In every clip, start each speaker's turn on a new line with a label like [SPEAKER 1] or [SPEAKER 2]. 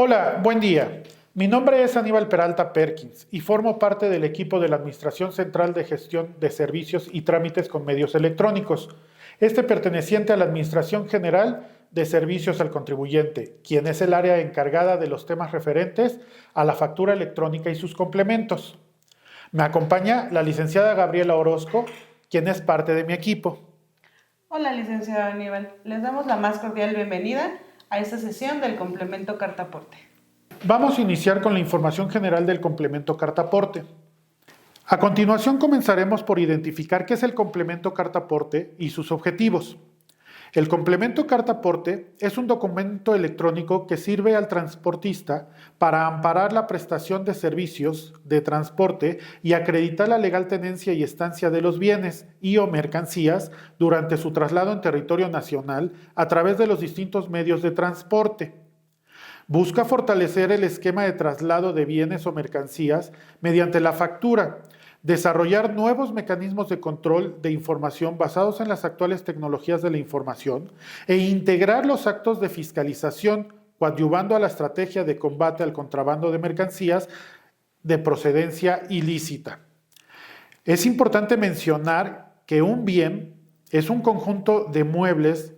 [SPEAKER 1] Hola, buen día. Mi nombre es Aníbal Peralta Perkins y formo parte del equipo de la Administración Central de Gestión de Servicios y Trámites con Medios Electrónicos, perteneciente a la Administración General de Servicios al Contribuyente, quien es el área encargada de los temas referentes a la factura electrónica y sus complementos. Me acompaña la licenciada Gabriela Orozco, quien es parte de mi equipo.
[SPEAKER 2] Hola, licenciado Aníbal. Les damos la más cordial bienvenida a esta sesión del complemento cartaporte.
[SPEAKER 1] Vamos a iniciar con la información general del complemento cartaporte. A continuación comenzaremos por identificar qué es el complemento cartaporte y sus objetivos. El complemento cartaporte es un documento electrónico que sirve al transportista para amparar la prestación de servicios de transporte y acreditar la legal tenencia y estancia de los bienes y o mercancías durante su traslado en territorio nacional a través de los distintos medios de transporte. Busca fortalecer el esquema de traslado de bienes o mercancías mediante la factura, desarrollar nuevos mecanismos de control de información basados en las actuales tecnologías de la información e integrar los actos de fiscalización, coadyuvando a la estrategia de combate al contrabando de mercancías de procedencia ilícita. Es importante mencionar que un bien es un conjunto de muebles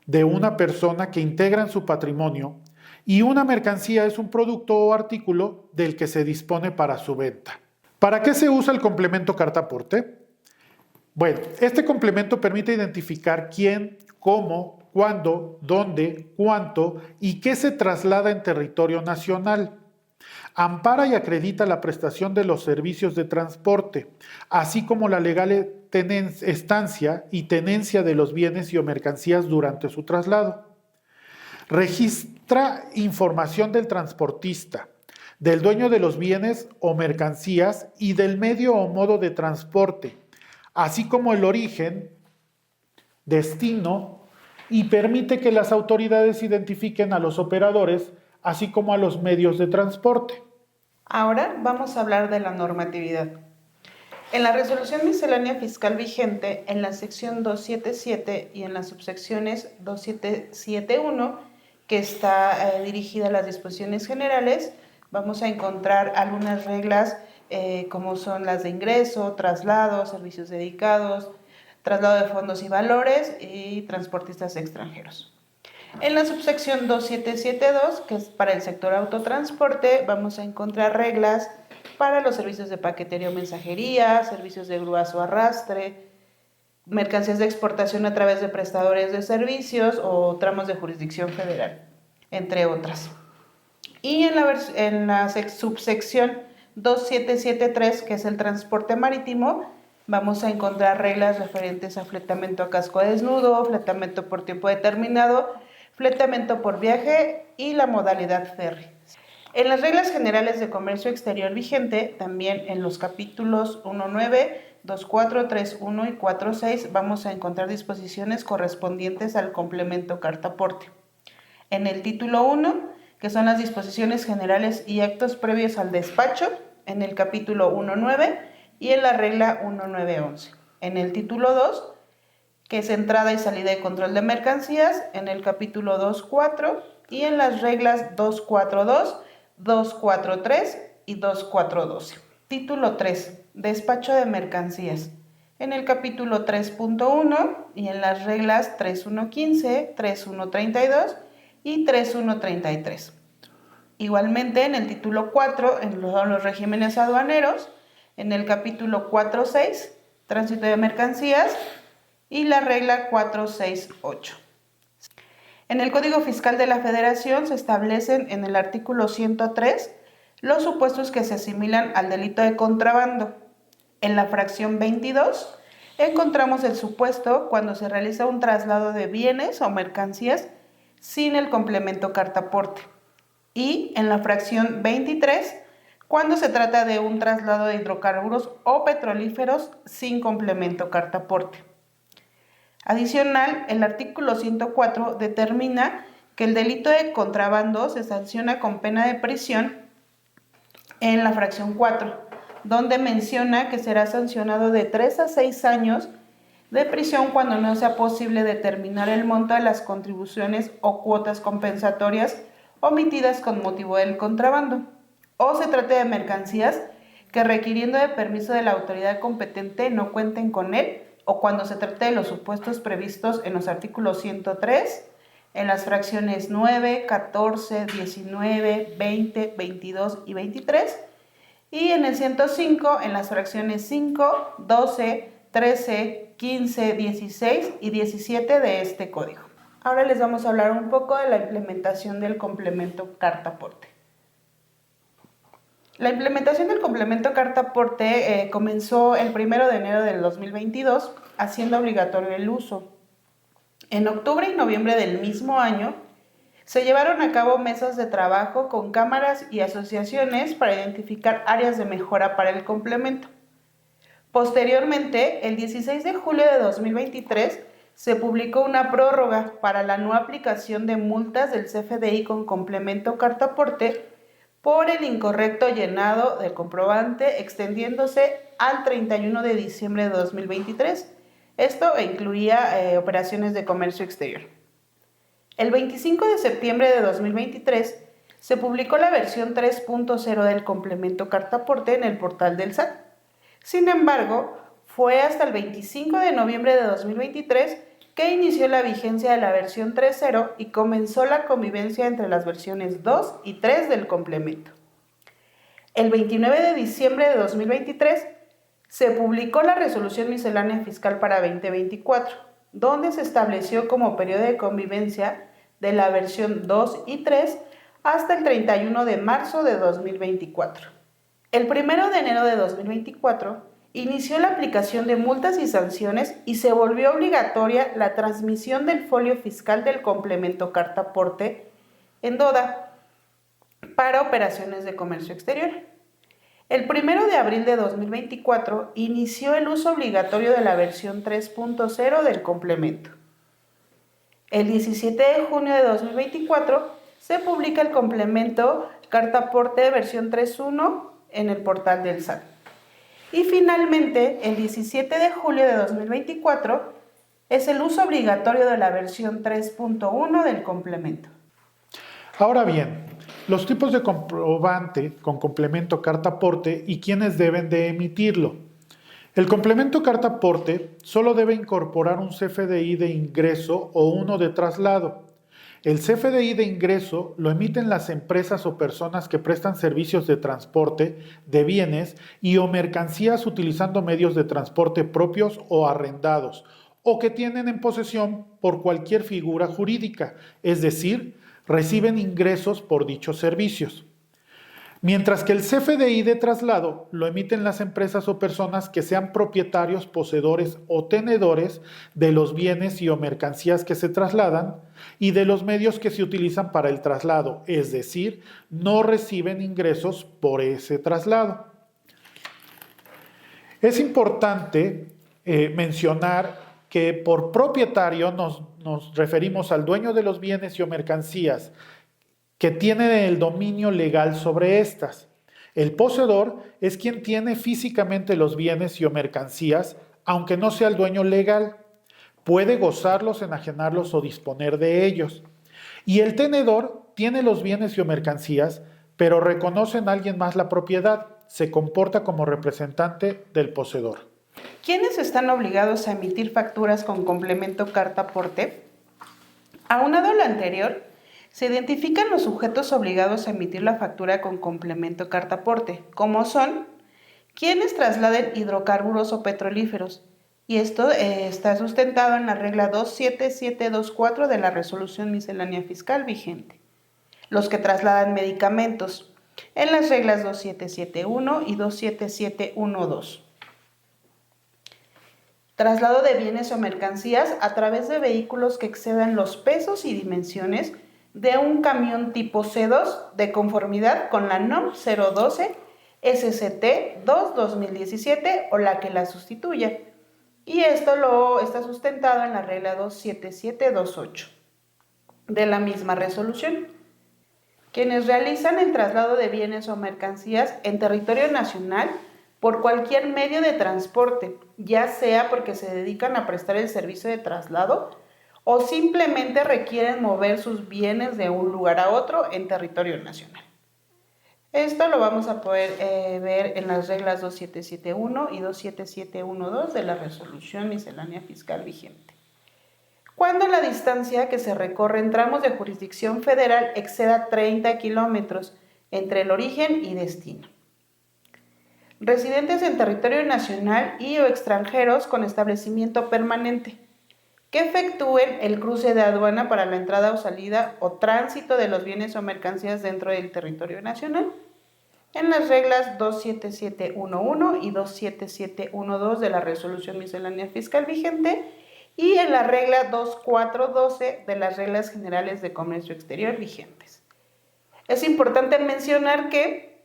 [SPEAKER 1] de una persona que integran su patrimonio y una mercancía es un producto o artículo del que se dispone para su venta. ¿Para qué se usa el complemento cartaporte? Bueno, este complemento permite identificar quién, cómo, cuándo, dónde, cuánto y qué se traslada en territorio nacional. Ampara y acredita la prestación de los servicios de transporte, así como la legal estancia y tenencia de los bienes y o mercancías durante su traslado. Registra información del transportista, del dueño de los bienes o mercancías y del medio o modo de transporte, así como el origen, destino, y permite que las autoridades identifiquen a los operadores, así como a los medios de transporte.
[SPEAKER 2] Ahora vamos a hablar de la normatividad. En la resolución miscelánea fiscal vigente, en la sección 277 y en las subsecciones 2771, que está dirigida a las disposiciones generales, vamos a encontrar algunas reglas como son las de ingreso, traslado, servicios dedicados, traslado de fondos y valores y transportistas extranjeros. En la subsección 2772, que es para el sector autotransporte, vamos a encontrar reglas para los servicios de paquetería o mensajería, servicios de grúas o arrastre, mercancías de exportación a través de prestadores de servicios o tramos de jurisdicción federal, entre otras. Y en la subsección 2773, que es el transporte marítimo, vamos a encontrar reglas referentes a fletamento a casco desnudo, fletamento por tiempo determinado, fletamento por viaje y la modalidad ferry. En las reglas generales de comercio exterior vigente, también en los capítulos 1.9, 2.4, 3.1 y 4.6 vamos a encontrar disposiciones correspondientes al complemento cartaporte. En el título 1, que son las disposiciones generales y actos previos al despacho, en el capítulo 1.9 y en la regla 1.9.11. En el título 2, que es entrada y salida y control de mercancías, en el capítulo 2.4 y en las reglas 2.4.2, 2.4.3 y 2.4.12. Título 3, despacho de mercancías, en el capítulo 3.1 y en las reglas 3.1.15, 3.1.32 y 3.1.33. Igualmente en el título 4, en los regímenes aduaneros, en el capítulo 4.6, tránsito de mercancías, y la regla 468. En el Código Fiscal de la Federación se establecen en el artículo 103 los supuestos que se asimilan al delito de contrabando. En la fracción 22 encontramos el supuesto cuando se realiza un traslado de bienes o mercancías sin el complemento cartaporte. Y en la fracción 23, cuando se trata de un traslado de hidrocarburos o petrolíferos sin complemento cartaporte. Adicional, el artículo 104 determina que el delito de contrabando se sanciona con pena de prisión en la fracción 4, donde menciona que será sancionado de 3 a 6 años de prisión cuando no sea posible determinar el monto de las contribuciones o cuotas compensatorias omitidas con motivo del contrabando, o se trate de mercancías que requiriendo de permiso de la autoridad competente no cuenten con él, o cuando se trate de los supuestos previstos en los artículos 103, en las fracciones 9, 14, 19, 20, 22 y 23, y en el 105 en las fracciones 5, 12, 13, 15, 16 y 17 de este código. Ahora les vamos a hablar un poco de la implementación del complemento carta-aporte. La implementación del complemento carta-aporte comenzó el 1 de enero del 2022, haciendo obligatorio el uso. En octubre y noviembre del mismo año, se llevaron a cabo mesas de trabajo con cámaras y asociaciones para identificar áreas de mejora para el complemento. Posteriormente, el 16 de julio de 2023, se publicó una prórroga para la no aplicación de multas del CFDI con complemento carta-aporte por el incorrecto llenado del comprobante, extendiéndose al 31 de diciembre de 2023. Esto incluía operaciones de comercio exterior. El 25 de septiembre de 2023 se publicó la versión 3.0 del complemento carta-aporte en el portal del SAT. Sin embargo, fue hasta el 25 de noviembre de 2023 que inició la vigencia de la versión 3.0 y comenzó la convivencia entre las versiones 2 y 3 del complemento. El 29 de diciembre de 2023 se publicó la Resolución Miscelánea Fiscal para 2024, donde se estableció como periodo de convivencia de la versión 2 y 3 hasta el 31 de marzo de 2024. El 1 de enero de 2024 inició la aplicación de multas y sanciones y se volvió obligatoria la transmisión del folio fiscal del complemento carta-aporte en DODA para operaciones de comercio exterior. El 1 de abril de 2024 inició el uso obligatorio de la versión 3.0 del complemento. El 17 de junio de 2024 se publica el complemento carta-aporte versión 3.1 en el portal del SAT. Y finalmente, el 17 de julio de 2024 es el uso obligatorio de la versión 3.1 del complemento.
[SPEAKER 1] Ahora bien, los tipos de comprobante con complemento carta-aporte y quiénes deben de emitirlo. El complemento carta-aporte solo debe incorporar un CFDI de ingreso o uno de traslado. El CFDI de ingreso lo emiten las empresas o personas que prestan servicios de transporte de bienes y o mercancías utilizando medios de transporte propios o arrendados, o que tienen en posesión por cualquier figura jurídica, es decir, reciben ingresos por dichos servicios. Mientras que el CFDI de traslado lo emiten las empresas o personas que sean propietarios, poseedores o tenedores de los bienes y o mercancías que se trasladan y de los medios que se utilizan para el traslado, es decir, no reciben ingresos por ese traslado. Es importante mencionar que por propietario nos referimos al dueño de los bienes y o mercancías que tiene el dominio legal sobre estas. El poseedor es quien tiene físicamente los bienes y o mercancías, aunque no sea el dueño legal. Puede gozarlos, enajenarlos o disponer de ellos. Y el tenedor tiene los bienes y o mercancías, pero reconoce en alguien más la propiedad. Se comporta como representante del poseedor.
[SPEAKER 2] ¿Quiénes están obligados a emitir facturas con complemento carta-aporte? Aunado a lo anterior, se identifican los sujetos obligados a emitir la factura con complemento carta-aporte, como son quienes trasladen hidrocarburos o petrolíferos, y esto está sustentado en la regla 27724 de la Resolución Miscelánea Fiscal vigente. Los que trasladan medicamentos, en las reglas 2771 y 27712. Traslado de bienes o mercancías a través de vehículos que excedan los pesos y dimensiones de un camión tipo C2 de conformidad con la NOM 012 SCT 2-2017 o la que la sustituya. Y esto lo está sustentado en la regla 27728 de la misma resolución. Quienes realizan el traslado de bienes o mercancías en territorio nacional por cualquier medio de transporte, ya sea porque se dedican a prestar el servicio de traslado o simplemente requieren mover sus bienes de un lugar a otro en territorio nacional. Esto lo vamos a poder ver en las reglas 2771 y 27712 de la Resolución Miscelánea Fiscal vigente. Cuando la distancia que se recorre en tramos de jurisdicción federal exceda 30 kilómetros entre el origen y destino. Residentes en territorio nacional y o extranjeros con establecimiento permanente que efectúen el cruce de aduana para la entrada o salida o tránsito de los bienes o mercancías dentro del territorio nacional, en las reglas 27711 y 27712 de la Resolución Miscelánea Fiscal vigente y en la regla 2412 de las Reglas Generales de Comercio Exterior vigentes. Es importante mencionar que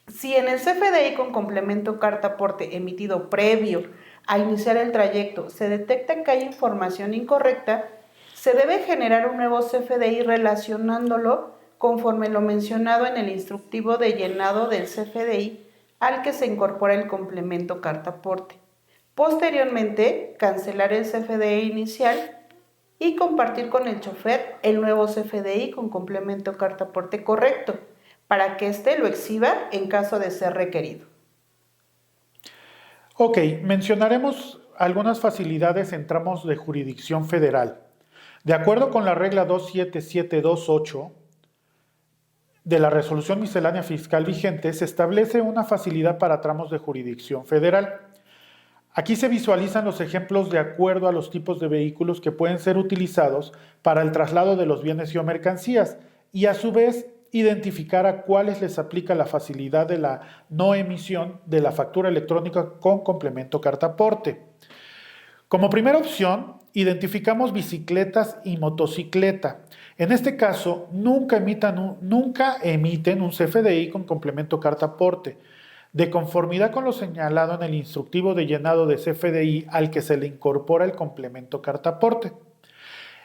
[SPEAKER 2] si en el CFDI con complemento carta aporte emitido previo a iniciar el trayecto se detecta que hay información incorrecta, se debe generar un nuevo CFDI relacionándolo conforme lo mencionado en el instructivo de llenado del CFDI al que se incorpora el complemento carta aporte. Posteriormente, cancelar el CFDI inicial y compartir con el chofer el nuevo CFDI con complemento carta aporte correcto, para que éste lo exhiba en caso de ser requerido.
[SPEAKER 1] Ok, mencionaremos algunas facilidades en tramos de jurisdicción federal. De acuerdo con la regla 27728 de la Resolución Miscelánea Fiscal vigente, se establece una facilidad para tramos de jurisdicción federal. Aquí se visualizan los ejemplos de acuerdo a los tipos de vehículos que pueden ser utilizados para el traslado de los bienes y o mercancías y a su vez identificar a cuáles les aplica la facilidad de la no emisión de la factura electrónica con complemento carta aporte. Como primera opción, identificamos bicicletas y motocicleta. En este caso, nunca emiten un CFDI con complemento carta aporte. De conformidad con lo señalado en el instructivo de llenado de CFDI al que se le incorpora el complemento carta aporte.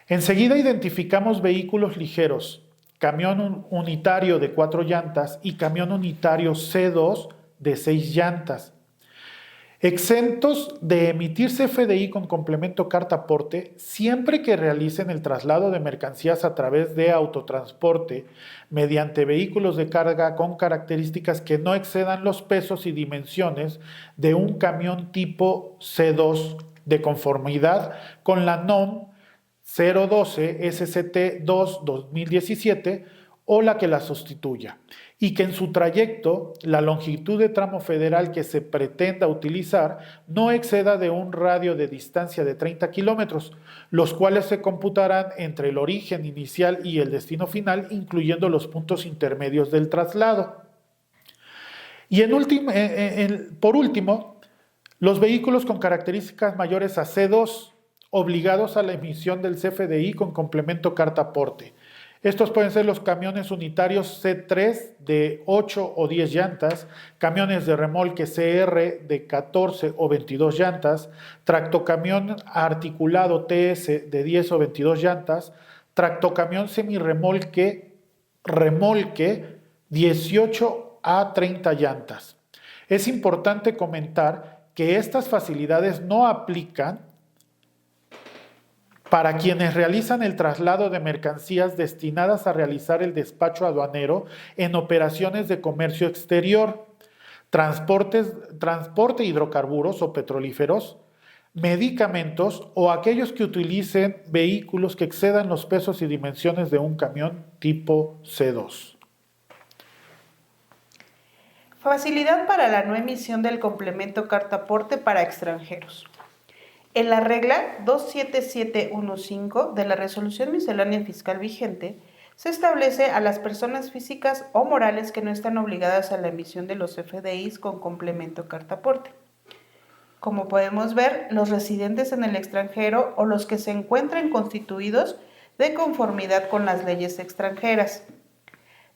[SPEAKER 1] Enseguida identificamos vehículos ligeros, camión unitario de 4 llantas y camión unitario C2 de 6 llantas. Exentos de emitir CFDI con complemento carta aporte siempre que realicen el traslado de mercancías a través de autotransporte mediante vehículos de carga con características que no excedan los pesos y dimensiones de un camión tipo C2 de conformidad con la NOM 012 SCT2 2017 o la que la sustituya, y que en su trayecto la longitud de tramo federal que se pretenda utilizar no exceda de un radio de distancia de 30 kilómetros, los cuales se computarán entre el origen inicial y el destino final, incluyendo los puntos intermedios del traslado. Y por último, los vehículos con características mayores a C2, obligados a la emisión del CFDI con complemento carta aporte. Estos pueden ser los camiones unitarios C3 de 8 o 10 llantas, camiones de remolque CR de 14 o 22 llantas, tractocamión articulado TS de 10 o 22 llantas, tractocamión semirremolque, remolque 18 a 30 llantas. Es importante comentar que estas facilidades no aplican para quienes realizan el traslado de mercancías destinadas a realizar el despacho aduanero en operaciones de comercio exterior, transporte de hidrocarburos o petrolíferos, medicamentos o aquellos que utilicen vehículos que excedan los pesos y dimensiones de un camión tipo C2.
[SPEAKER 2] Facilidad para la no emisión del complemento carta aporte para extranjeros. En la regla 27715 de la Resolución Miscelánea Fiscal vigente, se establece a las personas físicas o morales que no están obligadas a la emisión de los FDIs con complemento carta aporte. Como podemos ver, los residentes en el extranjero o los que se encuentren constituidos de conformidad con las leyes extranjeras.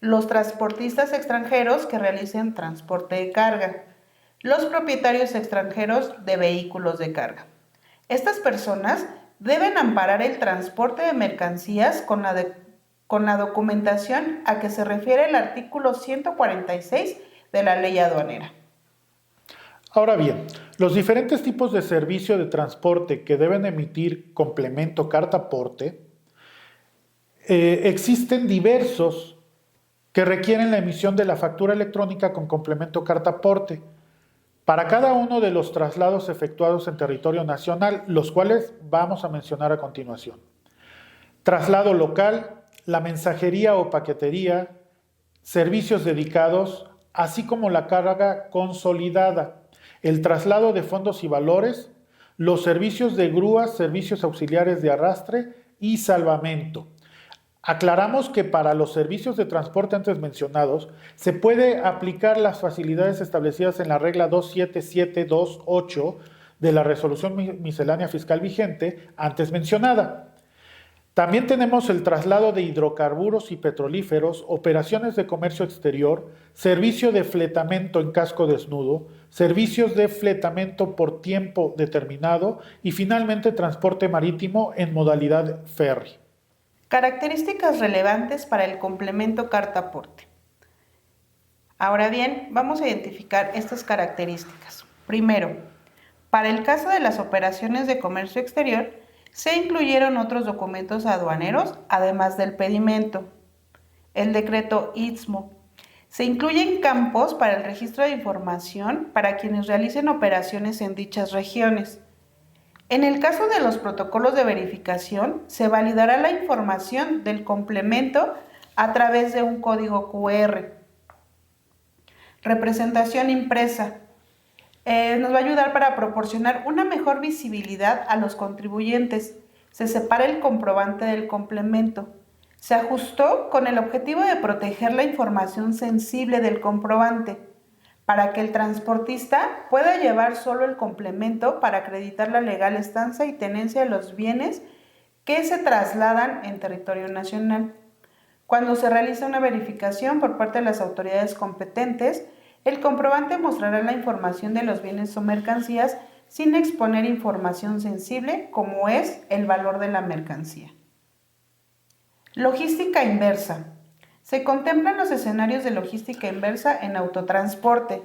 [SPEAKER 2] Los transportistas extranjeros que realicen transporte de carga. Los propietarios extranjeros de vehículos de carga. Estas personas deben amparar el transporte de mercancías con la documentación a que se refiere el artículo 146 de la Ley Aduanera.
[SPEAKER 1] Ahora bien, los diferentes tipos de servicio de transporte que deben emitir complemento carta-aporte, existen diversos que requieren la emisión de la factura electrónica con complemento carta-aporte para cada uno de los traslados efectuados en territorio nacional, los cuales vamos a mencionar a continuación. Traslado local, la mensajería o paquetería, servicios dedicados, así como la carga consolidada, el traslado de fondos y valores, los servicios de grúas, servicios auxiliares de arrastre y salvamento. Aclaramos que para los servicios de transporte antes mencionados se puede aplicar las facilidades establecidas en la regla 27728 de la resolución miscelánea fiscal vigente antes mencionada. También tenemos el traslado de hidrocarburos y petrolíferos, operaciones de comercio exterior, servicio de fletamento en casco desnudo, servicios de fletamento por tiempo determinado y finalmente transporte marítimo en modalidad ferry.
[SPEAKER 2] Características relevantes para el complemento carta-aporte. Ahora bien, vamos a identificar estas características. Primero, para el caso de las operaciones de comercio exterior, se incluyeron otros documentos aduaneros, además del pedimento. El decreto Istmo. Se incluyen campos para el registro de información para quienes realicen operaciones en dichas regiones. En el caso de los protocolos de verificación, se validará la información del complemento a través de un código QR. Representación impresa. Nos va a ayudar para proporcionar una mejor visibilidad a los contribuyentes. Se separa el comprobante del complemento. Se ajustó con el objetivo de proteger la información sensible del comprobante, para que el transportista pueda llevar solo el complemento para acreditar la legal estancia y tenencia de los bienes que se trasladan en territorio nacional. Cuando se realiza una verificación por parte de las autoridades competentes, el comprobante mostrará la información de los bienes o mercancías sin exponer información sensible como es el valor de la mercancía. Logística inversa. Se contemplan los escenarios de logística inversa en autotransporte.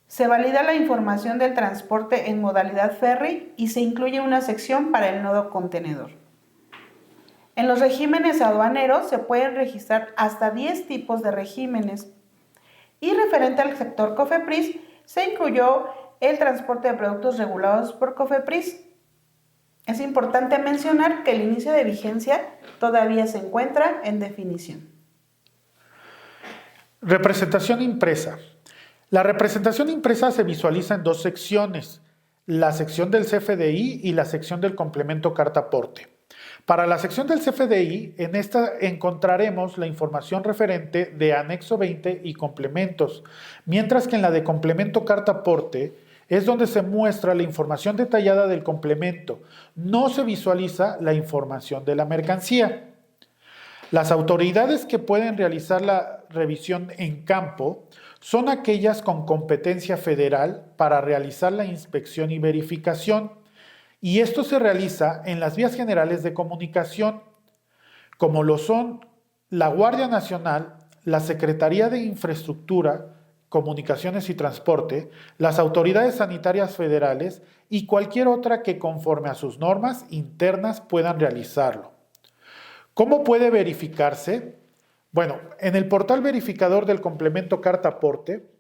[SPEAKER 2] Se valida la información del transporte en modalidad ferry y se incluye una sección para el nodo contenedor. En los regímenes aduaneros se pueden registrar hasta 10 tipos de regímenes. Y referente al sector COFEPRIS, se incluyó el transporte de productos regulados por COFEPRIS. Es importante mencionar que el inicio de vigencia todavía se encuentra en definición.
[SPEAKER 1] Representación impresa. La representación impresa se visualiza en dos secciones, la sección del CFDI y la sección del complemento carta-aporte. Para la sección del CFDI, en esta encontraremos la información referente de anexo 20 y complementos, mientras que en la de complemento carta-aporte es donde se muestra la información detallada del complemento, no se visualiza la información de la mercancía. Las autoridades que pueden realizar la revisión en campo son aquellas con competencia federal para realizar la inspección y verificación, y esto se realiza en las vías generales de comunicación, como lo son la Guardia Nacional, la Secretaría de Infraestructura, Comunicaciones y Transporte, las autoridades sanitarias federales y cualquier otra que conforme a sus normas internas puedan realizarlo. ¿Cómo puede verificarse? Bueno, en el portal verificador del complemento carta-aporte,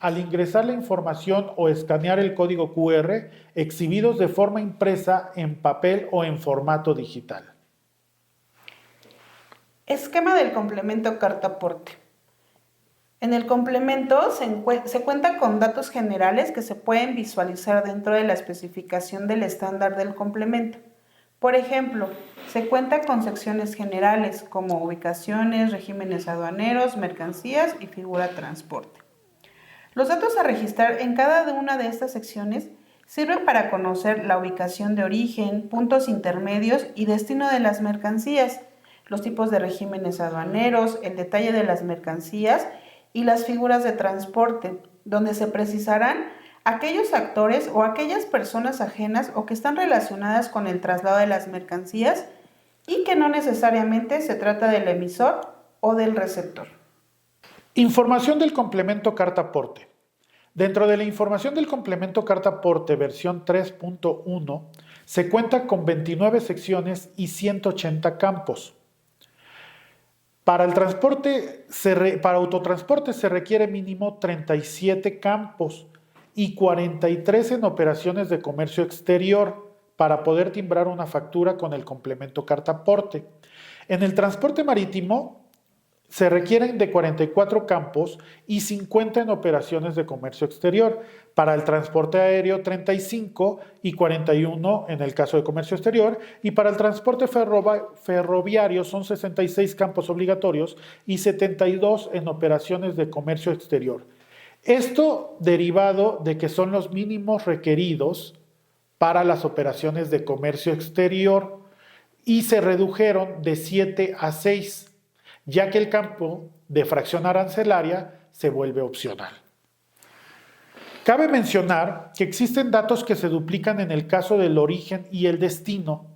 [SPEAKER 1] al ingresar la información o escanear el código QR exhibidos de forma impresa en papel o en formato digital.
[SPEAKER 2] Esquema del complemento carta-aporte. En el complemento se cuenta con datos generales que se pueden visualizar dentro de la especificación del estándar del complemento. Por ejemplo, se cuenta con secciones generales como ubicaciones, regímenes aduaneros, mercancías y figura transporte. Los datos a registrar en cada una de estas secciones sirven para conocer la ubicación de origen, puntos intermedios y destino de las mercancías, los tipos de regímenes aduaneros, el detalle de las mercancías y las figuras de transporte, donde se precisarán aquellos actores o aquellas personas ajenas o que están relacionadas con el traslado de las mercancías y que no necesariamente se trata del emisor o del receptor.
[SPEAKER 1] Información del complemento carta-aporte. Dentro de la información del complemento carta aporte versión 3.1 se cuenta con 29 secciones y 180 campos. Para autotransporte se requiere mínimo 37 campos y 43 en operaciones de comercio exterior para poder timbrar una factura con el complemento carta aporte. En el transporte marítimo se requieren de 44 campos y 50 en operaciones de comercio exterior. Para el transporte aéreo, 35 y 41 en el caso de comercio exterior. Y para el transporte ferroviario son 66 campos obligatorios y 72 en operaciones de comercio exterior. Esto derivado de que son los mínimos requeridos para las operaciones de comercio exterior y se redujeron de 7 a 6. Ya que el campo de fracción arancelaria se vuelve opcional. Cabe mencionar que existen datos que se duplican en el caso del origen y el destino.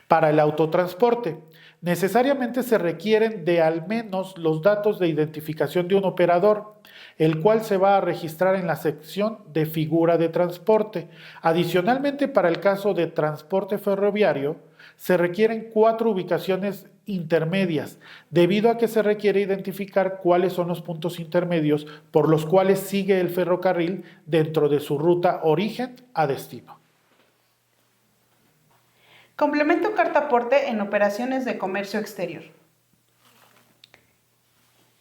[SPEAKER 1] Para el autotransporte, necesariamente se requieren de al menos los datos de identificación de un operador, el cual se va a registrar en la sección de figura de transporte. Adicionalmente, para el caso de transporte ferroviario, se requieren 4 ubicaciones intermedias, debido a que se requiere identificar cuáles son los puntos intermedios por los cuales sigue el ferrocarril dentro de su ruta origen a destino.
[SPEAKER 2] Complemento carta aporte en operaciones de comercio exterior.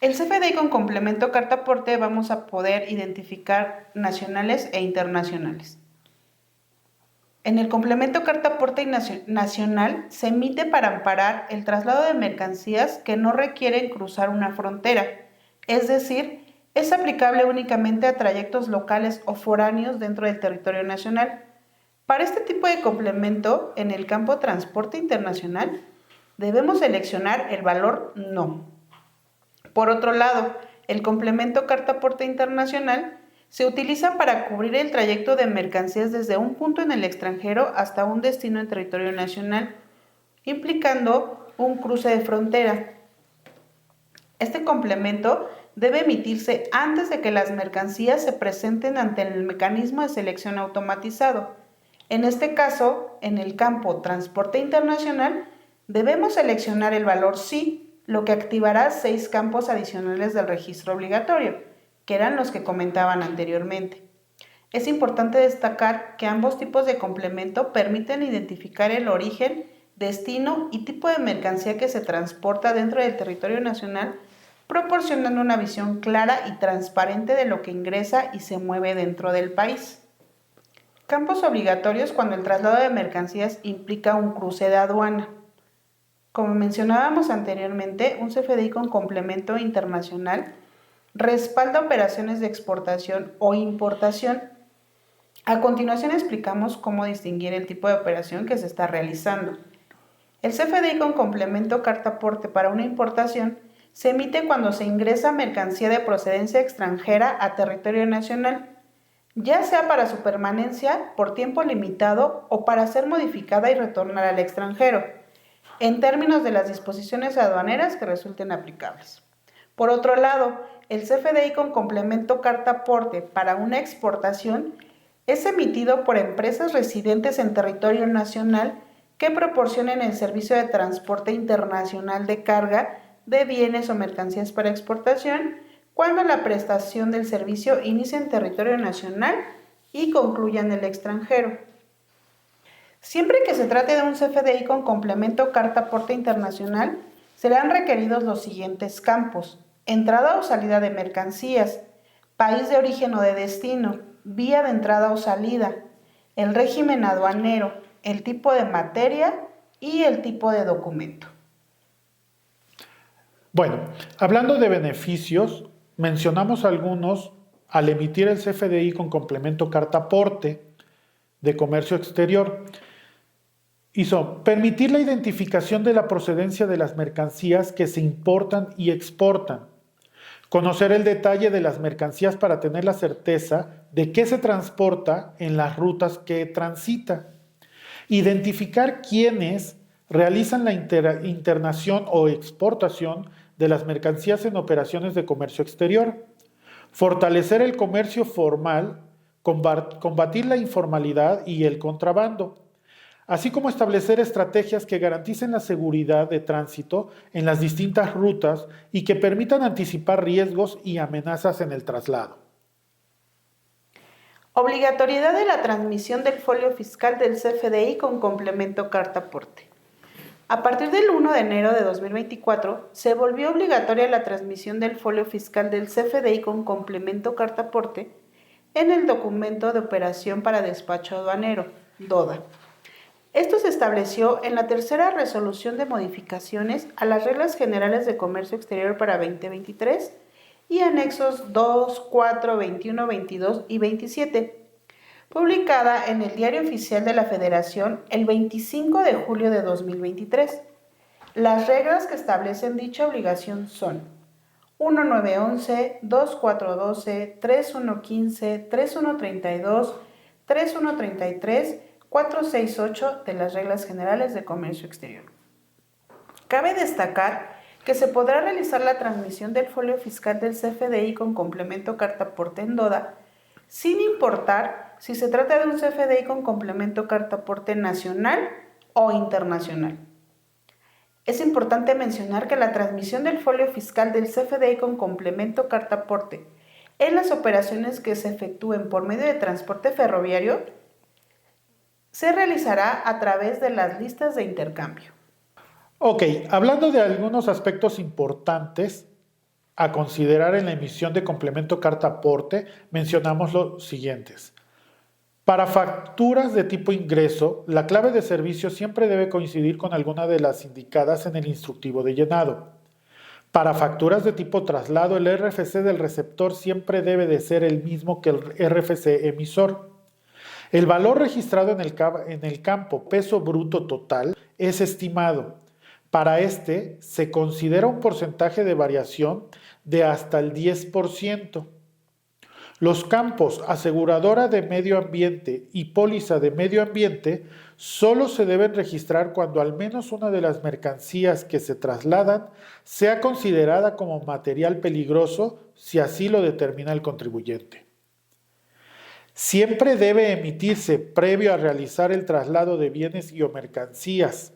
[SPEAKER 2] El CFDI con complemento carta aporte vamos a poder identificar nacionales e internacionales. En el complemento carta aporte nacional se emite para amparar el traslado de mercancías que no requieren cruzar una frontera, es decir, es aplicable únicamente a trayectos locales o foráneos dentro del territorio nacional. Para este tipo de complemento, en el campo transporte internacional, debemos seleccionar el valor no. Por otro lado, el complemento carta aporte internacional se utiliza para cubrir el trayecto de mercancías desde un punto en el extranjero hasta un destino en territorio nacional, implicando un cruce de frontera. Este complemento debe emitirse antes de que las mercancías se presenten ante el mecanismo de selección automatizado. En este caso, en el campo transporte internacional, debemos seleccionar el valor sí, lo que activará 6 campos adicionales del registro obligatorio, que eran los que comentaban anteriormente. Es importante destacar que ambos tipos de complemento permiten identificar el origen, destino y tipo de mercancía que se transporta dentro del territorio nacional, proporcionando una visión clara y transparente de lo que ingresa y se mueve dentro del país. Campos obligatorios cuando el traslado de mercancías implica un cruce de aduana. Como mencionábamos anteriormente, un CFDI con complemento internacional respalda operaciones de exportación o importación. A continuación explicamos cómo distinguir el tipo de operación que se está realizando. El CFDI con complemento carta aporte para una importación se emite cuando se ingresa mercancía de procedencia extranjera a territorio nacional, ya sea para su permanencia por tiempo limitado o para ser modificada y retornar al extranjero, en términos de las disposiciones aduaneras que resulten aplicables. Por otro lado, el CFDI con complemento carta aporte para una exportación es emitido por empresas residentes en territorio nacional que proporcionen el servicio de transporte internacional de carga de bienes o mercancías para exportación cuando la prestación del servicio inicia en territorio nacional y concluya en el extranjero. Siempre que se trate de un CFDI con complemento carta aporte internacional, serán requeridos los siguientes campos: entrada o salida de mercancías, país de origen o de destino, vía de entrada o salida, el régimen aduanero, el tipo de materia y el tipo de documento.
[SPEAKER 1] Bueno, hablando de beneficios, mencionamos algunos al emitir el CFDI con complemento carta aporte de comercio exterior. Y son permitir la identificación de la procedencia de las mercancías que se importan y exportan, conocer el detalle de las mercancías para tener la certeza de qué se transporta en las rutas que transita, identificar quiénes realizan la internación o exportación de las mercancías en operaciones de comercio exterior, fortalecer el comercio formal, combatir la informalidad y el contrabando, así como establecer estrategias que garanticen la seguridad de tránsito en las distintas rutas y que permitan anticipar riesgos y amenazas en el traslado.
[SPEAKER 2] Obligatoriedad de la transmisión del folio fiscal del CFDI con complemento carta aporte. A partir del 1 de enero de 2024, se volvió obligatoria la transmisión del folio fiscal del CFDI con complemento carta aporte en el documento de operación para despacho aduanero, DODA. Esto se estableció en la tercera resolución de modificaciones a las reglas generales de comercio exterior para 2023 y anexos 2, 4, 21, 22 y 27, publicada en el Diario Oficial de la Federación el 25 de julio de 2023. Las reglas que establecen dicha obligación son 1911, 2412, 3115, 3132, 3133, 468 de las Reglas Generales de Comercio Exterior. Cabe destacar que se podrá realizar la transmisión del folio fiscal del CFDI con complemento carta aporte en DODA, sin importar si se trata de un CFDI con complemento carta aporte nacional o internacional. Es importante mencionar que la transmisión del folio fiscal del CFDI con complemento carta aporte en las operaciones que se efectúen por medio de transporte ferroviario se realizará a través de las listas de intercambio.
[SPEAKER 1] Ok, hablando de algunos aspectos importantes a considerar en la emisión de complemento carta aporte, mencionamos los siguientes. Para facturas de tipo ingreso, la clave de servicio siempre debe coincidir con alguna de las indicadas en el instructivo de llenado. Para facturas de tipo traslado, el RFC del receptor siempre debe de ser el mismo que el RFC emisor. El valor registrado en el campo peso bruto total es estimado. Para este se considera un porcentaje de variación de hasta el 10%. Los campos aseguradora de medio ambiente y póliza de medio ambiente solo se deben registrar cuando al menos una de las mercancías que se trasladan sea considerada como material peligroso si así lo determina el contribuyente. Siempre debe emitirse previo a realizar el traslado de bienes y o mercancías.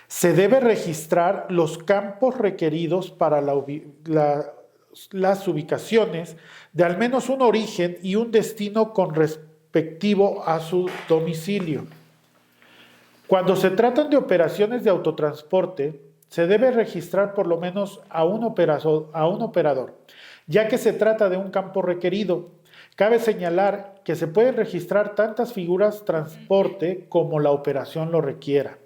[SPEAKER 1] Se debe registrar los campos requeridos para las ubicaciones de al menos un origen y un destino con respectivo a su domicilio. Cuando se tratan de operaciones de autotransporte, se debe registrar por lo menos a un operador, ya que se trata de un campo requerido. Cabe señalar que se pueden registrar tantas figuras transporte como la operación lo requiera.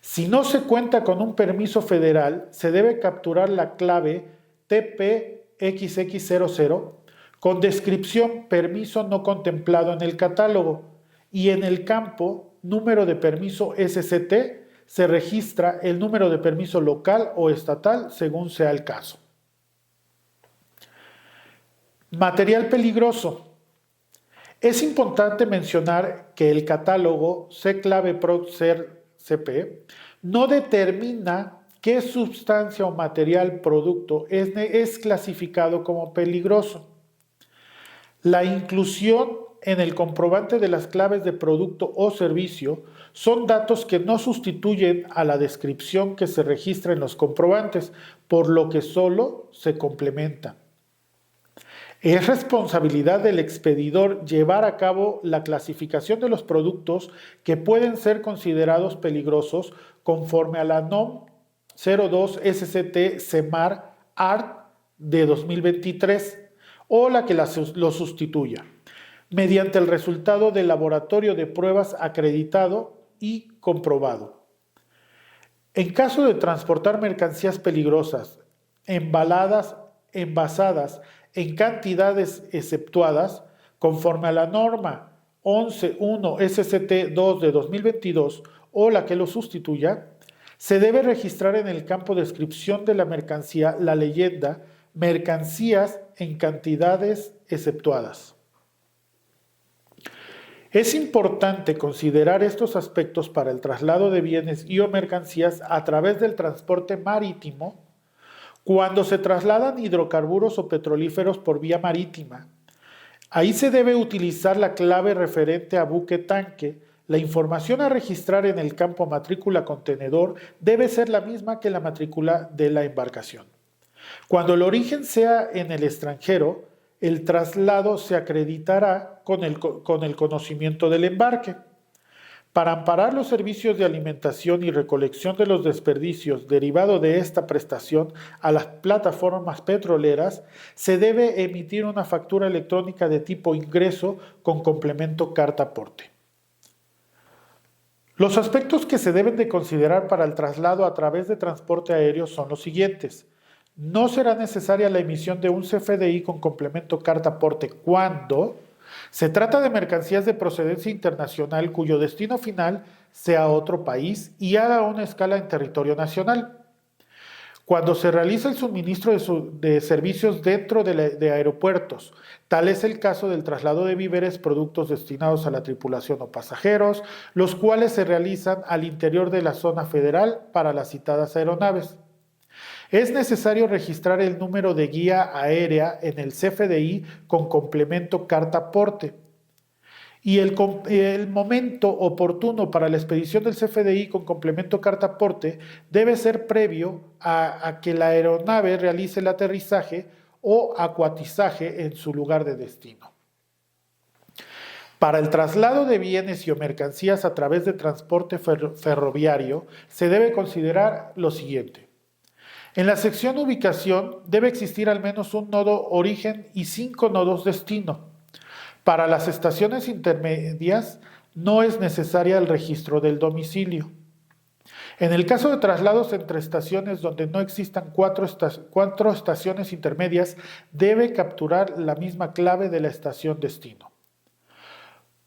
[SPEAKER 1] Si no se cuenta con un permiso federal, se debe capturar la clave TPXX00 con descripción permiso no contemplado en el catálogo y en el campo número de permiso SCT se registra el número de permiso local o estatal según sea el caso. Material peligroso. Es importante mencionar que el catálogo C-Clave Proc-CP no determina qué sustancia o material producto es clasificado como peligroso. La inclusión en el comprobante de las claves de producto o servicio son datos que no sustituyen a la descripción que se registra en los comprobantes, por lo que solo se complementan. Es responsabilidad del expedidor llevar a cabo la clasificación de los productos que pueden ser considerados peligrosos conforme a la NOM 02 SCT CEMAR ART de 2023 o la que lo sustituya, mediante el resultado del laboratorio de pruebas acreditado y comprobado. En caso de transportar mercancías peligrosas, envasadas en cantidades exceptuadas, conforme a la norma 11.1 SCT2 de 2022 o la que lo sustituya, se debe registrar en el campo descripción de la mercancía la leyenda mercancías en cantidades exceptuadas. Es importante considerar estos aspectos para el traslado de bienes y o mercancías a través del transporte marítimo Cuando se trasladan hidrocarburos o petrolíferos por vía marítima, ahí se debe utilizar la clave referente a buque tanque. La información a registrar en el campo matrícula contenedor debe ser la misma que la matrícula de la embarcación. Cuando el origen sea en el extranjero, el traslado se acreditará con el conocimiento del embarque. Para amparar los servicios de alimentación y recolección de los desperdicios derivado de esta prestación a las plataformas petroleras, se debe emitir una factura electrónica de tipo ingreso con complemento carta aporte. Los aspectos que se deben de considerar para el traslado a través de transporte aéreo son los siguientes. No será necesaria la emisión de un CFDI con complemento carta aporte cuando se trata de mercancías de procedencia internacional cuyo destino final sea otro país y haga una escala en territorio nacional. Cuando se realiza el suministro de servicios dentro de aeropuertos, tal es el caso del traslado de víveres, productos destinados a la tripulación o pasajeros, los cuales se realizan al interior de la zona federal para las citadas aeronaves. Es necesario registrar el número de guía aérea en el CFDI con complemento carta aporte. Y el momento oportuno para la expedición del CFDI con complemento carta aporte debe ser previo a que la aeronave realice el aterrizaje o acuatizaje en su lugar de destino. Para el traslado de bienes y o mercancías a través de transporte ferroviario se debe considerar lo siguiente. En la sección ubicación debe existir al menos un nodo origen y 5 nodos destino. Para las estaciones intermedias no es necesaria el registro del domicilio. En el caso de traslados entre estaciones donde no existan cuatro estaciones intermedias, debe capturar la misma clave de la estación destino.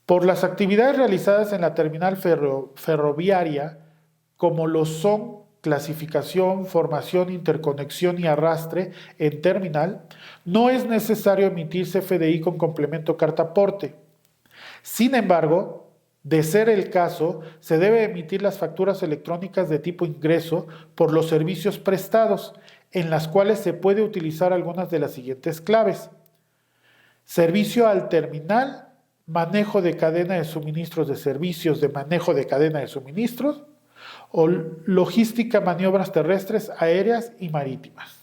[SPEAKER 1] Por las actividades realizadas en la terminal ferroviaria, como lo son clasificación, formación, interconexión y arrastre en terminal, no es necesario emitir CFDI con complemento carta aporte. Sin embargo, de ser el caso, se debe emitir las facturas electrónicas de tipo ingreso por los servicios prestados, en las cuales se puede utilizar algunas de las siguientes claves. Servicio al terminal, manejo de cadena de suministros de servicios de manejo de cadena de suministros, o logística, maniobras terrestres, aéreas y marítimas.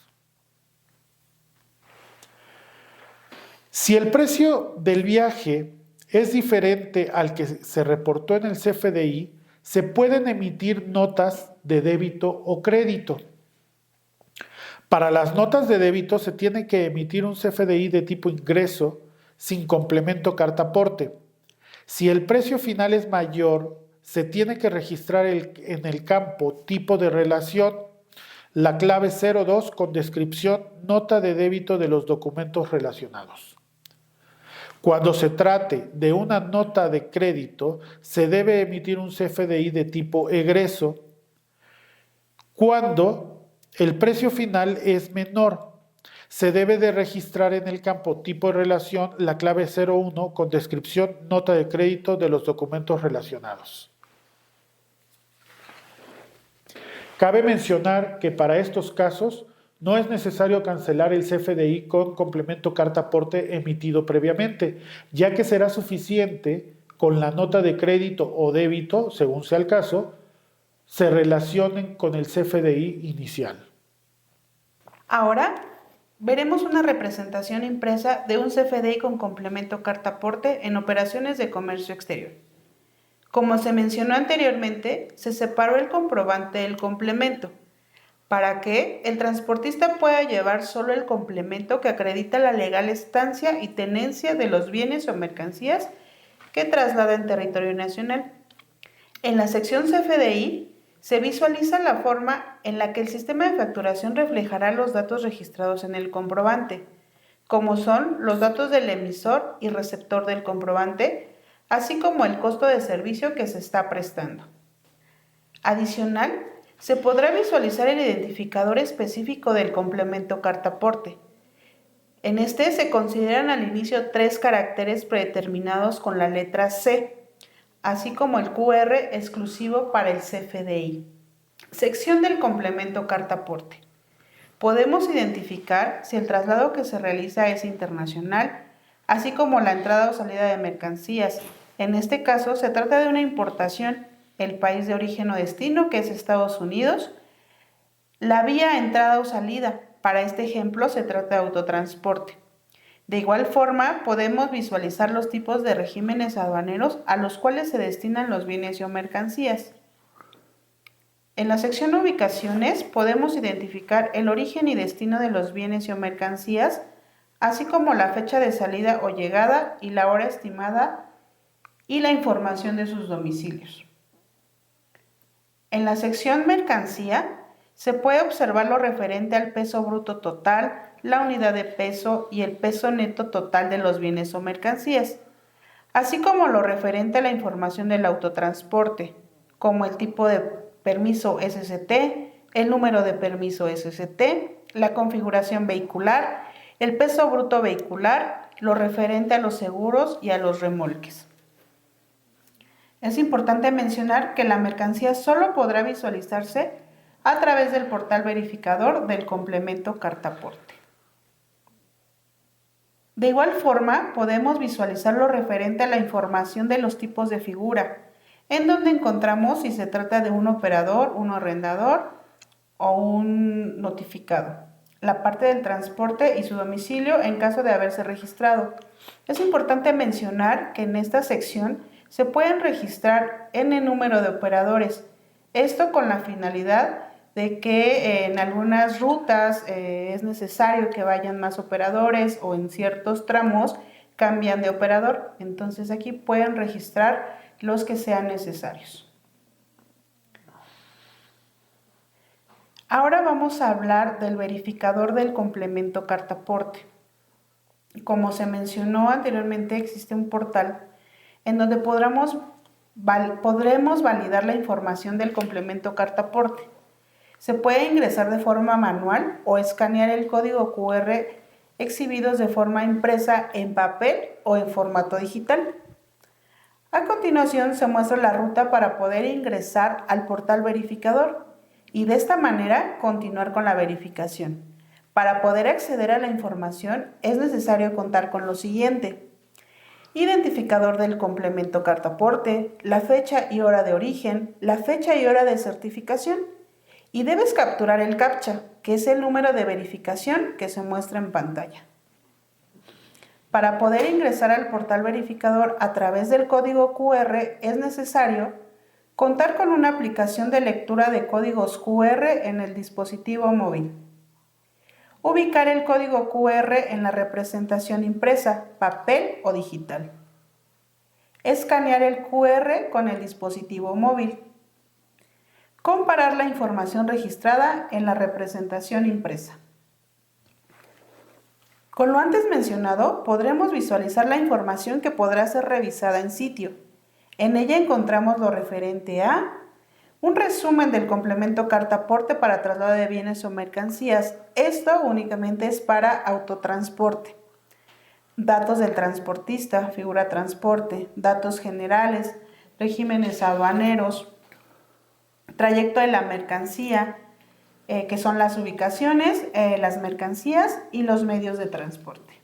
[SPEAKER 1] Si el precio del viaje es diferente al que se reportó en el CFDI, se pueden emitir notas de débito o crédito. Para las notas de débito se tiene que emitir un CFDI de tipo ingreso sin complemento carta aporte. Si el precio final es mayor, se tiene que registrar en el campo tipo de relación la clave 02 con descripción nota de débito de los documentos relacionados. Cuando se trate de una nota de crédito, se debe emitir un CFDI de tipo egreso cuando el precio final es menor. Se debe de registrar en el campo tipo de relación la clave 01 con descripción nota de crédito de los documentos relacionados. Cabe mencionar que para estos casos no es necesario cancelar el CFDI con complemento carta aporte emitido previamente, ya que será suficiente con la nota de crédito o débito, según sea el caso, se relacionen con el CFDI inicial.
[SPEAKER 2] Ahora veremos una representación impresa de un CFDI con complemento carta aporte en operaciones de comercio exterior. Como se mencionó anteriormente, se separó el comprobante del complemento para que el transportista pueda llevar solo el complemento que acredita la legal estancia y tenencia de los bienes o mercancías que traslada en territorio nacional. En la sección CFDI se visualiza la forma en la que el sistema de facturación reflejará los datos registrados en el comprobante, como son los datos del emisor y receptor del comprobante, así como el costo de servicio que se está prestando. Adicional, se podrá visualizar el identificador específico del complemento carta aporte. En este se consideran al inicio 3 caracteres predeterminados con la letra C, así como el QR exclusivo para el CFDI. Sección del complemento carta aporte. podemos identificar si el traslado que se realiza es internacional, así como la entrada o salida de mercancías. En este caso, se trata de una importación, el país de origen o destino, que es Estados Unidos, la vía entrada o salida. Para este ejemplo, se trata de autotransporte. De igual forma, podemos visualizar los tipos de regímenes aduaneros a los cuales se destinan los bienes o mercancías. En la sección Ubicaciones podemos identificar el origen y destino de los bienes o mercancías, así como la fecha de salida o llegada y la hora estimada y la información de sus domicilios. En la sección Mercancía se puede observar lo referente al peso bruto total, la unidad de peso y el peso neto total de los bienes o mercancías, así como lo referente a la información del autotransporte, como el tipo de permiso SST, el número de permiso SST, la configuración vehicular, el peso bruto vehicular, lo referente a los seguros y a los remolques. Es importante mencionar que la mercancía solo podrá visualizarse a través del portal verificador del complemento cartaporte. De igual forma, podemos visualizar lo referente a la información de los tipos de figura, en donde encontramos si se trata de un operador, un arrendador o un notificado, la parte del transporte y su domicilio en caso de haberse registrado. Es importante mencionar que en esta sección se pueden registrar n número de operadores, esto con la finalidad de que en algunas rutas es necesario que vayan más operadores o en ciertos tramos cambian de operador. Entonces aquí pueden registrar los que sean necesarios. Ahora vamos a hablar del verificador del complemento cartaporte. Como se mencionó anteriormente, existe un portal en donde podremos validar la información del complemento cartaporte. Se puede ingresar de forma manual o escanear el código QR exhibidos de forma impresa en papel o en formato digital. A continuación se muestra la ruta para poder ingresar al portal verificador y de esta manera continuar con la verificación. Para poder acceder a la información es necesario contar con lo siguiente: identificador del complemento cartaporte, la fecha y hora de origen, la fecha y hora de certificación, y debes capturar el CAPTCHA, que es el número de verificación que se muestra en pantalla. Para poder ingresar al portal verificador a través del código QR es necesario contar con una aplicación de lectura de códigos QR en el dispositivo móvil. Ubicar el código QR en la representación impresa, papel o digital. Escanear el QR con el dispositivo móvil. Comparar la información registrada en la representación impresa. Con lo antes mencionado, podremos visualizar la información que podrá ser revisada en sitio. En ella encontramos lo referente a un resumen del complemento cartaporte para traslado de bienes o mercancías. Esto únicamente es para autotransporte. Datos del transportista, figura transporte, datos generales, regímenes aduaneros, trayecto de la mercancía, que son las ubicaciones, las mercancías y los medios de transporte.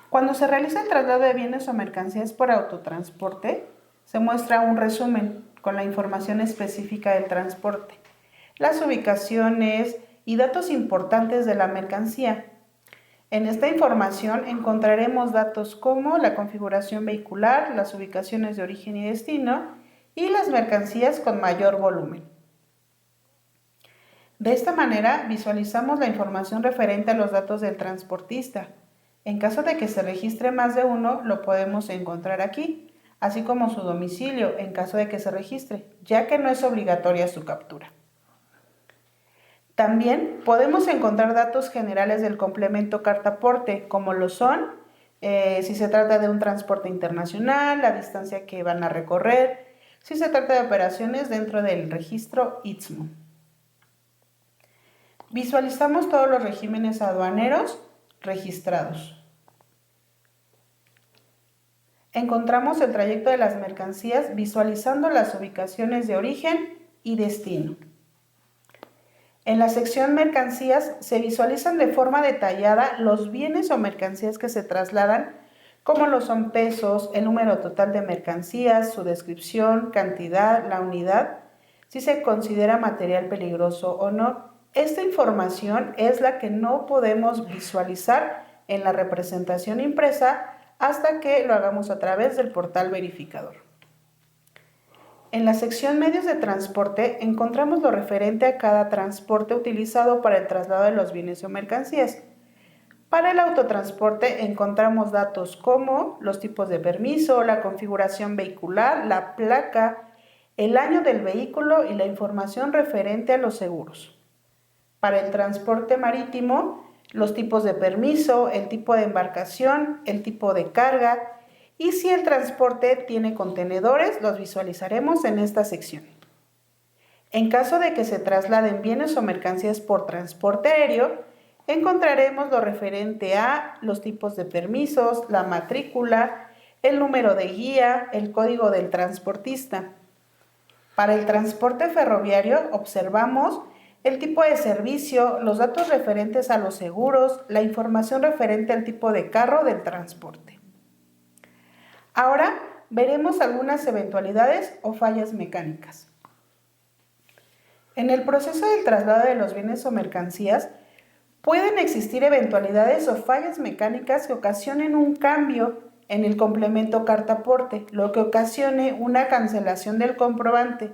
[SPEAKER 2] Cuando se realiza el traslado de bienes o mercancías por autotransporte, se muestra un resumen con la información específica del transporte, las ubicaciones y datos importantes de la mercancía. En esta información encontraremos datos como la configuración vehicular, las ubicaciones de origen y destino y las mercancías con mayor volumen. De esta manera visualizamos la información referente a los datos del transportista. En caso de que se registre más de uno, lo podemos encontrar aquí, así como su domicilio en caso de que se registre, ya que no es obligatoria su captura. También podemos encontrar datos generales del complemento cartaporte, como lo son si se trata de un transporte internacional, la distancia que van a recorrer, si se trata de operaciones dentro del registro Istmo. Visualizamos todos los regímenes aduaneros registrados. Encontramos el trayecto de las mercancías visualizando las ubicaciones de origen y destino. En la sección mercancías se visualizan de forma detallada los bienes o mercancías que se trasladan, como lo son pesos, el número total de mercancías, su descripción, cantidad, la unidad, si se considera material peligroso o no. Esta información es la que no podemos visualizar en la representación impresa hasta que lo hagamos a través del portal verificador. En la sección medios de transporte encontramos lo referente a cada transporte utilizado para el traslado de los bienes o mercancías. Para el autotransporte encontramos datos como los tipos de permiso, la configuración vehicular, la placa, el año del vehículo y la información referente a los seguros. Para el transporte marítimo, los tipos de permiso, el tipo de embarcación, el tipo de carga y si el transporte tiene contenedores, los visualizaremos en esta sección. En caso de que se trasladen bienes o mercancías por transporte aéreo, encontraremos lo referente a los tipos de permisos, la matrícula, el número de guía, el código del transportista. Para el transporte ferroviario observamos el tipo de servicio, los datos referentes a los seguros, la información referente al tipo de carro del transporte. Ahora veremos algunas eventualidades o fallas mecánicas. En el proceso del traslado de los bienes o mercancías, pueden existir eventualidades o fallas mecánicas que ocasionen un cambio en el complemento carta-aporte, lo que ocasione una cancelación del comprobante.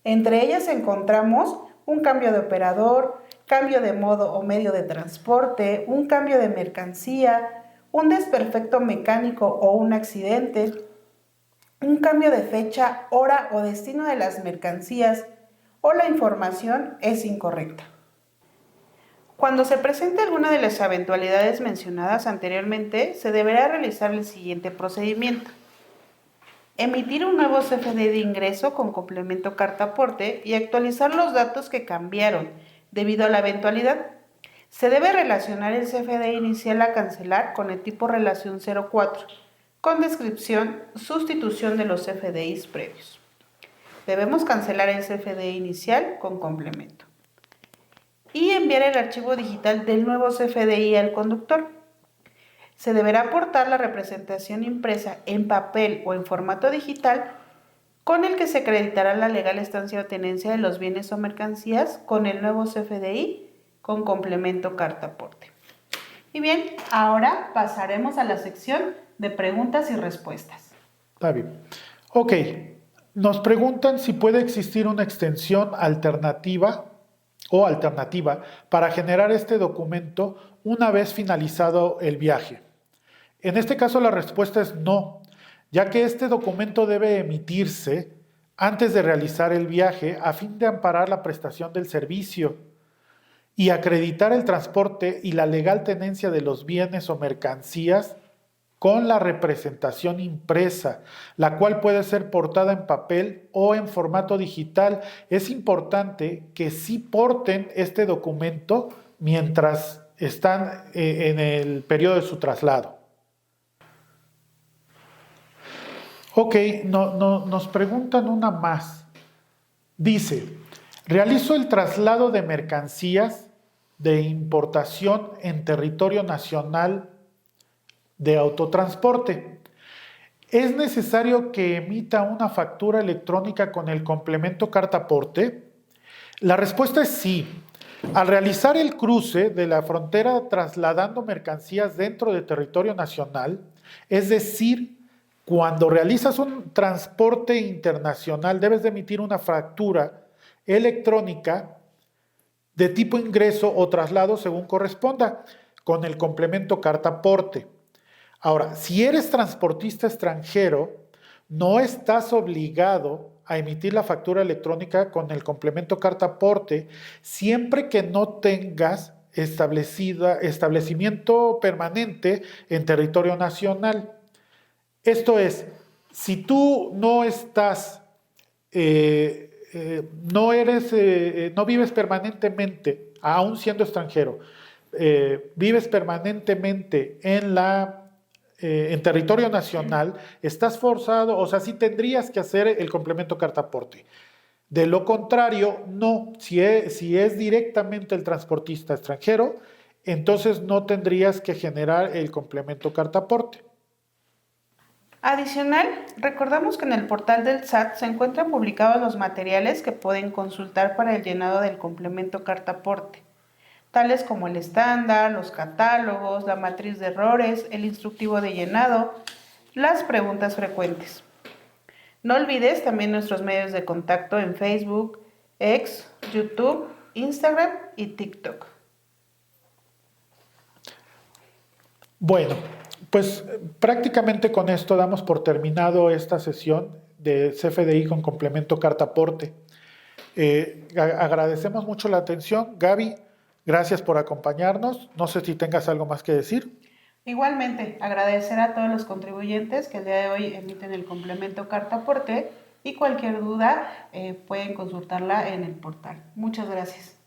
[SPEAKER 2] Entre ellas encontramos un cambio de operador, cambio de modo o medio de transporte, un cambio de mercancía, un desperfecto mecánico o un accidente, un cambio de fecha, hora o destino de las mercancías o la información es incorrecta. Cuando se presente alguna de las eventualidades mencionadas anteriormente, se deberá realizar el siguiente procedimiento. Emitir un nuevo CFDI de ingreso con complemento carta-aporte y actualizar los datos que cambiaron debido a la eventualidad. Se debe relacionar el CFDI inicial a cancelar con el tipo relación 04, con descripción, sustitución de los CFDIs previos. Debemos cancelar el CFDI inicial con complemento y enviar el archivo digital del nuevo CFDI al conductor. Se deberá aportar la representación impresa en papel o en formato digital con el que se acreditará la legal estancia o tenencia de los bienes o mercancías con el nuevo CFDI con complemento carta-aporte. Y bien, ahora pasaremos a la sección de preguntas y respuestas.
[SPEAKER 1] Está bien. Ok, nos preguntan si puede existir una extensión alternativa para generar este documento una vez finalizado el viaje. En este caso la respuesta es no, ya que este documento debe emitirse antes de realizar el viaje a fin de amparar la prestación del servicio y acreditar el transporte y la legal tenencia de los bienes o mercancías con la representación impresa, la cual puede ser portada en papel o en formato digital. Es importante que sí porten este documento mientras están en el periodo de su traslado. Ok, nos preguntan una más. Dice, realizo el traslado de mercancías de importación en territorio nacional de autotransporte. ¿Es necesario que emita una factura electrónica con el complemento carta-aporte? La respuesta es sí. Al realizar el cruce de la frontera trasladando mercancías dentro de territorio nacional, es decir, cuando realizas un transporte internacional, debes de emitir una factura electrónica de tipo ingreso o traslado según corresponda, con el complemento carta-aporte. Ahora, si eres transportista extranjero, no estás obligado a emitir la factura electrónica con el complemento carta-aporte siempre que no tengas establecimiento permanente en territorio nacional. Esto es, si tú no estás, no vives permanentemente, aún siendo extranjero, vives permanentemente en territorio nacional, estás forzado, o sea, sí tendrías que hacer el complemento carta-aporte. De lo contrario, no. Si es directamente el transportista extranjero, entonces no tendrías que generar el complemento carta aporte.
[SPEAKER 2] Adicional, recordamos que en el portal del SAT se encuentran publicados los materiales que pueden consultar para el llenado del complemento carta aporte, tales como el estándar, los catálogos, la matriz de errores, el instructivo de llenado, las preguntas frecuentes. No olvides también nuestros medios de contacto en Facebook, X, YouTube, Instagram y TikTok.
[SPEAKER 1] Bueno, pues prácticamente con esto damos por terminado esta sesión de CFDI con complemento carta aporte. Agradecemos mucho la atención. Gaby, gracias por acompañarnos. No sé si tengas algo más que decir.
[SPEAKER 2] Igualmente, agradecer a todos los contribuyentes que el día de hoy emiten el complemento carta aporte y cualquier duda pueden consultarla en el portal. Muchas gracias.